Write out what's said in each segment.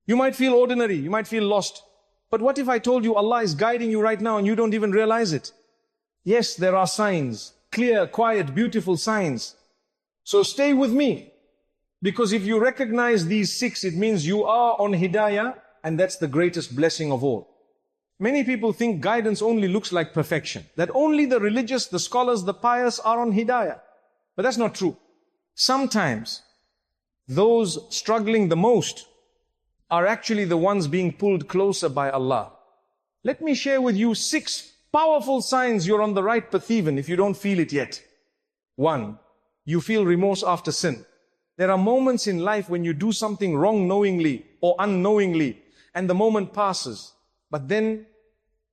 You might feel ordinary, you might feel lost. But what if I told you Allah is guiding you right now and you don't even realize it? Yes, there are signs, clear, quiet, beautiful signs. So stay with me. Because if you recognize these 6, it means you are on hidayah, and that's the greatest blessing of all. Many people think guidance only looks like perfection. That only the religious, the scholars, the pious are on hidayah. But that's not true. Sometimes, those struggling the most are actually the ones being pulled closer by Allah. Let me share with you 6 powerful signs you're on the right path even if you don't feel it yet. 1, you feel remorse after sin. There are moments in life when you do something wrong knowingly or unknowingly, and the moment passes. But then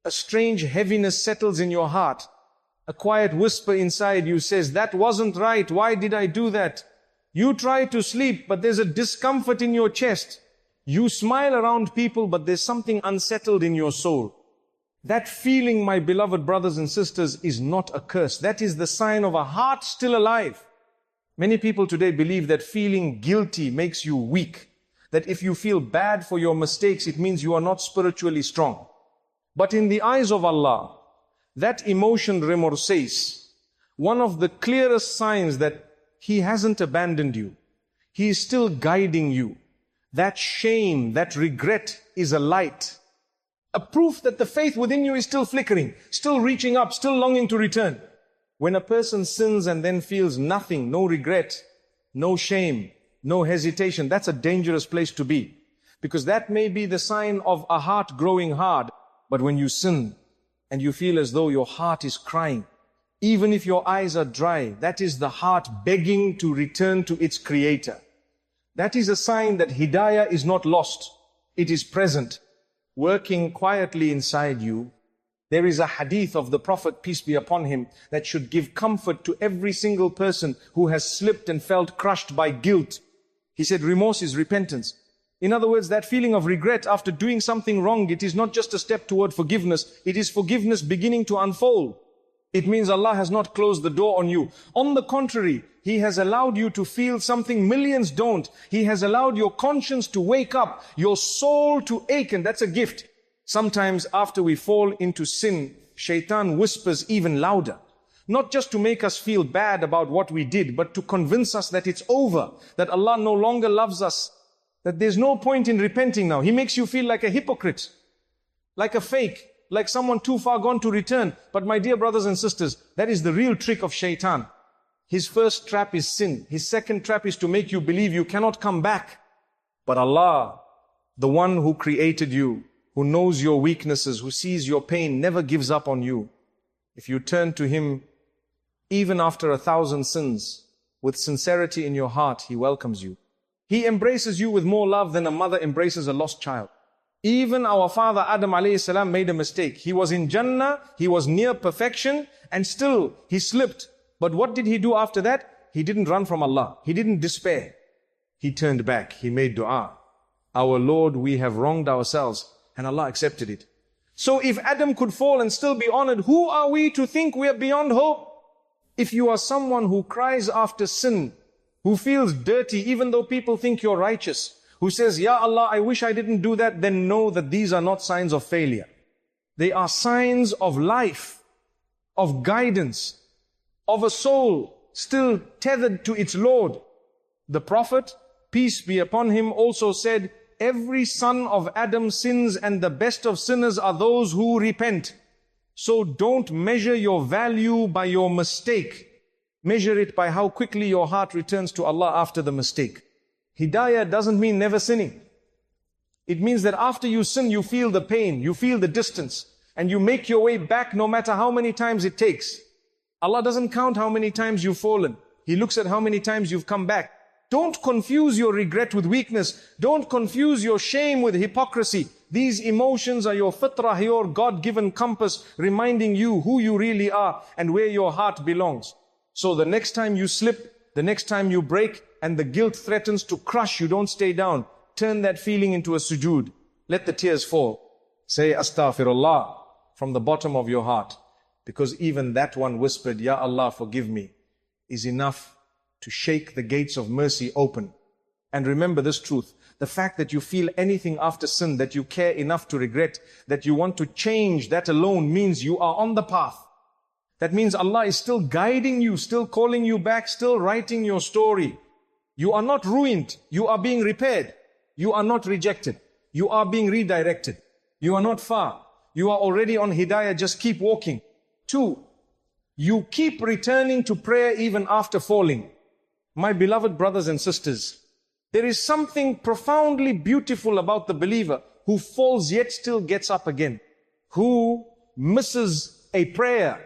a strange heaviness settles in your heart. A quiet whisper inside you says, that wasn't right. Why did I do that? You try to sleep, but there's a discomfort in your chest. You smile around people, but there's something unsettled in your soul. That feeling, my beloved brothers and sisters, is not a curse. That is the sign of a heart still alive. Many people today believe that feeling guilty makes you weak. That if you feel bad for your mistakes, it means you are not spiritually strong. But in the eyes of Allah, that emotion remorse, one of the clearest signs that He hasn't abandoned you. He is still guiding you. That shame, that regret is a light. A proof that the faith within you is still flickering, still reaching up, still longing to return. When a person sins and then feels nothing, no regret, no shame, no hesitation, that's a dangerous place to be. Because that may be the sign of a heart growing hard. But when you sin and you feel as though your heart is crying, even if your eyes are dry, that is the heart begging to return to its creator. That is a sign that hidayah is not lost. It is present, working quietly inside you. There is a hadith of the Prophet, peace be upon him, that should give comfort to every single person who has slipped and felt crushed by guilt. He said, remorse is repentance. In other words, that feeling of regret after doing something wrong, it is not just a step toward forgiveness. It is forgiveness beginning to unfold. It means Allah has not closed the door on you. On the contrary, He has allowed you to feel something millions don't. He has allowed your conscience to wake up, your soul to ache, and that's a gift. Sometimes after we fall into sin, shaitan whispers even louder. Not just to make us feel bad about what we did, but to convince us that it's over, that Allah no longer loves us, that there's no point in repenting now. He makes you feel like a hypocrite, like a fake, like someone too far gone to return. But my dear brothers and sisters, that is the real trick of shaitan. His first trap is sin. His second trap is to make you believe you cannot come back. But Allah, the one who created you, who knows your weaknesses, who sees your pain, never gives up on you. If you turn to Him, even after 1,000 sins, with sincerity in your heart, He welcomes you. He embraces you with more love than a mother embraces a lost child. Even our father Adam alayhi salam made a mistake. He was in Jannah, he was near perfection, and still he slipped. But what did he do after that? He didn't run from Allah. He didn't despair. He turned back. He made dua. Our Lord, we have wronged ourselves, and Allah accepted it. So if Adam could fall and still be honored, who are we to think we are beyond hope? If you are someone who cries after sin, who feels dirty even though people think you're righteous, who says, Ya Allah, I wish I didn't do that, then know that these are not signs of failure. They are signs of life, of guidance, of a soul still tethered to its Lord. The Prophet, peace be upon him, also said, every son of Adam sins, and the best of sinners are those who repent. So don't measure your value by your mistake. Measure it by how quickly your heart returns to Allah after the mistake. Hidayah doesn't mean never sinning. It means that after you sin, you feel the pain, you feel the distance, and you make your way back no matter how many times it takes. Allah doesn't count how many times you've fallen. He looks at how many times you've come back. Don't confuse your regret with weakness. Don't confuse your shame with hypocrisy. These emotions are your fitrah, your God-given compass, reminding you who you really are and where your heart belongs. So the next time you slip, the next time you break, and the guilt threatens to crush you, don't stay down. Turn that feeling into a sujood. Let the tears fall. Say astaghfirullah from the bottom of your heart. Because even that one whispered, Ya Allah, forgive me, is enough to shake the gates of mercy open. And remember this truth, The fact that you feel anything after sin, that you care enough to regret, that you want to change, that alone means you are on the path. That means Allah is still guiding you, still calling you back, still writing your story. You are not ruined. You are being repaired. You are not rejected. You are being redirected. You are not far. You are already on hidayah. Just keep walking. 2, you keep returning to prayer even after falling. My beloved brothers and sisters, there is something profoundly beautiful about the believer who falls yet still gets up again, who misses a prayer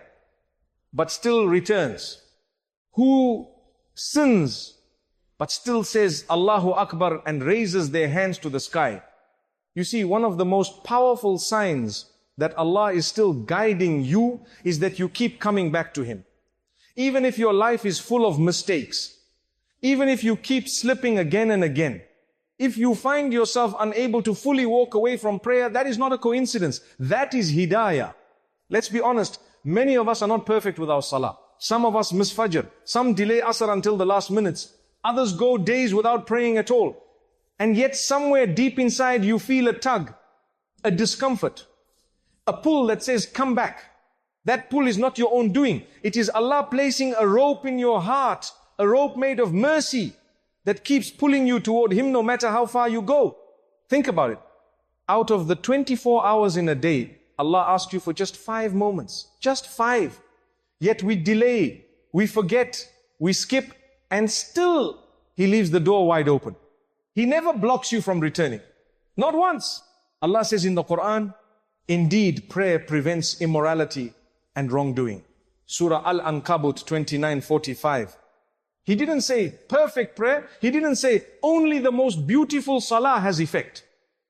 but still returns, who sins but still says Allahu Akbar and raises their hands to the sky. You see, one of the most powerful signs that Allah is still guiding you is that you keep coming back to Him. Even if your life is full of mistakes, even if you keep slipping again and again, if you find yourself unable to fully walk away from prayer, that is not a coincidence. That is hidayah. Let's be honest, many of us are not perfect with our salah. Some of us miss Fajr. Some delay Asr until the last minutes. Others go days without praying at all. And yet somewhere deep inside you feel a tug, a discomfort, a pull that says, come back. That pull is not your own doing. It is Allah placing a rope in your heart, a rope made of mercy that keeps pulling you toward Him no matter how far you go. Think about it. Out of the 24 hours in a day, Allah asks you for just 5 moments. Just 5. Yet we delay, we forget, we skip, and still He leaves the door wide open. He never blocks you from returning. Not once. Allah says in the Quran, indeed prayer prevents immorality and wrongdoing. Surah Al-Ankabut 29:45. He didn't say perfect prayer. He didn't say only the most beautiful salah has effect.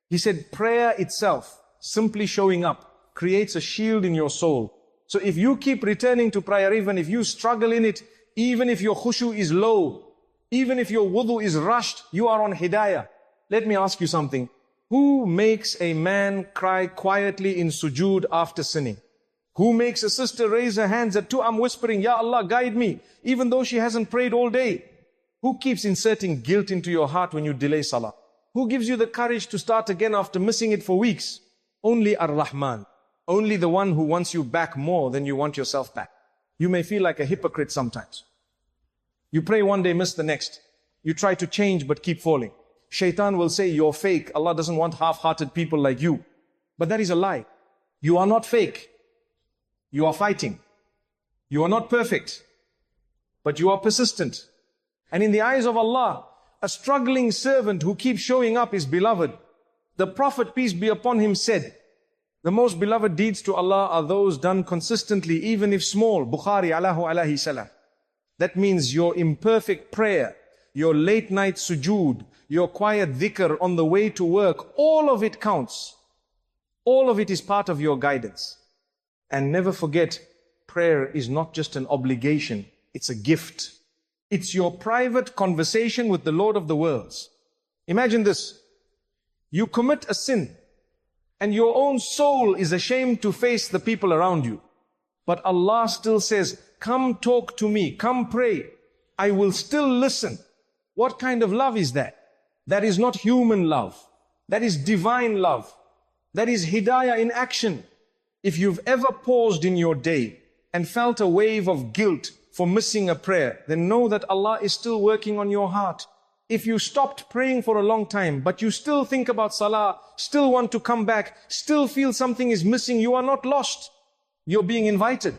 He said prayer itself, simply showing up, creates a shield in your soul. So if you keep returning to prayer, even if you struggle in it, even if your khushu is low, even if your wudu is rushed, you are on hidayah. Let me ask you something. Who makes a man cry quietly in sujood after sinning? Who makes a sister raise her hands at 2 am whispering, Ya Allah, guide me, even though she hasn't prayed all day? Who keeps inserting guilt into your heart when you delay salah? Who gives you the courage to start again after missing it for weeks? Only Ar-Rahman. Only the one who wants you back more than you want yourself back. You may feel like a hypocrite sometimes. You pray one day, miss the next. You try to change but keep falling. Shaitan will say, you're fake. Allah doesn't want half-hearted people like you. But that is a lie. You are not fake. You are fighting. You are not perfect. But you are persistent. And in the eyes of Allah, a struggling servant who keeps showing up is beloved. The Prophet, peace be upon him, said, the most beloved deeds to Allah are those done consistently, even if small. Bukhari, alayhi salam. That means your imperfect prayer, your late night sujood, your quiet dhikr on the way to work, all of it counts. All of it is part of your guidance. And never forget, prayer is not just an obligation, it's a gift. It's your private conversation with the Lord of the worlds. Imagine this. You commit a sin, and your own soul is ashamed to face the people around you. But Allah still says, come talk to me, come pray. I will still listen. What kind of love is that? That is not human love. That is divine love. That is hidayah in action. If you've ever paused in your day and felt a wave of guilt for missing a prayer, then know that Allah is still working on your heart. If you stopped praying for a long time, but you still think about salah, still want to come back, still feel something is missing, you are not lost. You're being invited.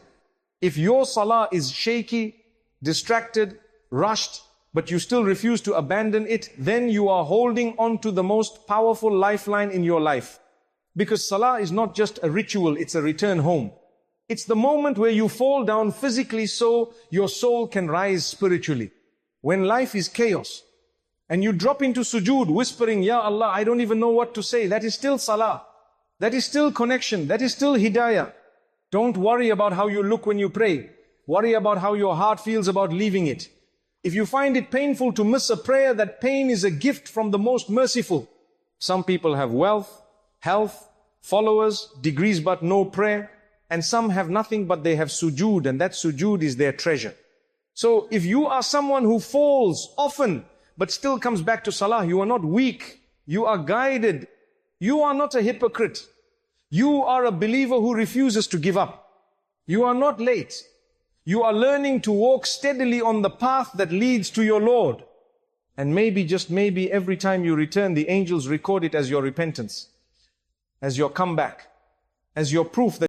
If your salah is shaky, distracted, rushed, but you still refuse to abandon it, then you are holding on to the most powerful lifeline in your life. Because salah is not just a ritual, it's a return home. It's the moment where you fall down physically so your soul can rise spiritually. When life is chaos, and you drop into sujood whispering, Ya Allah, I don't even know what to say. That is still salah. That is still connection. That is still hidayah. Don't worry about how you look when you pray. Worry about how your heart feels about leaving it. If you find it painful to miss a prayer, that pain is a gift from the most merciful. Some people have wealth, health, followers, degrees but no prayer. And some have nothing but they have sujood, and that sujood is their treasure. So if you are someone who falls often, but still comes back to salah, you are not weak. You are guided. You are not a hypocrite. You are a believer who refuses to give up. You are not late. You are learning to walk steadily on the path that leads to your Lord. And maybe, just maybe, every time you return, the angels record it as your repentance, as your comeback, as your proof that